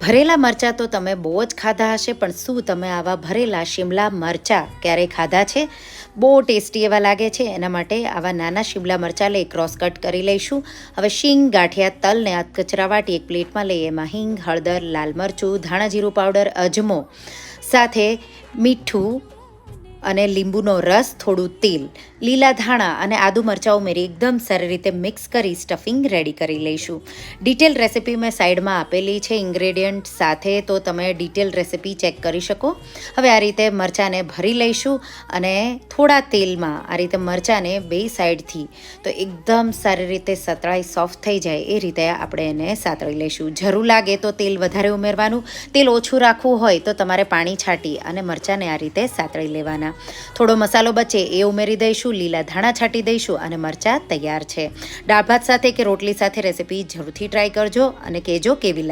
ભરેલા મરચાં તો તમે બહુ જ ખાધા હશે, પણ શું તમે આવા ભરેલા શિમલા મરચાં ક્યારેય ખાધા છે? બહુ ટેસ્ટી એવા લાગે છે. એના માટે આવા નાના શિમલા મરચાં લઈ ક્રોસ કટ કરી લઈશું. હવે શીંગ, ગાંઠિયા, તલને કચરા વાટી એક પ્લેટમાં લઈ એમાં હિંગ, હળદર, લાલ મરચું, ધાણા જીરું પાવડર, અજમો, સાથે મીઠું અને લીંબુનો રસ, થોડું તેલ, લીલા ધાણા અને આદુ મરચાં ઉમેરી એકદમ સારી રીતે મિક્સ કરી સ્ટફિંગ રેડી કરી લઈશું. ડિટેલ રેસિપી મેં સાઈડમાં આપેલી છે ઇન્ગ્રેડિયન્ટ સાથે, તો તમે ડિટેલ રેસિપી ચેક કરી શકો. હવે આ રીતે મરચાંને ભરી લઈશું અને થોડા તેલમાં આ રીતે મરચાંને બે સાઈડથી તો એકદમ સારી રીતે સતળાઈ સોફ્ટ થઈ જાય એ રીતે આપણે એને સાતળી લઈશું. જરૂર લાગે તો તેલ વધારે ઉમેરવાનું, તેલ ઓછું રાખવું હોય તો તમારે પાણી છાંટી અને મરચાંને આ રીતે સાતળી લેવાના. થોડો મસાલો બચે એ ઉમેરી દઈશું, લીલા ધાણા છાંટી દઈશું અને મરચાં તૈયાર છે. દાળ ભાત સાથે કે રોટલી સાથે રેસિપી જરૂરથી ટ્રાય કરજો અને કહેજો કેવી લાગે.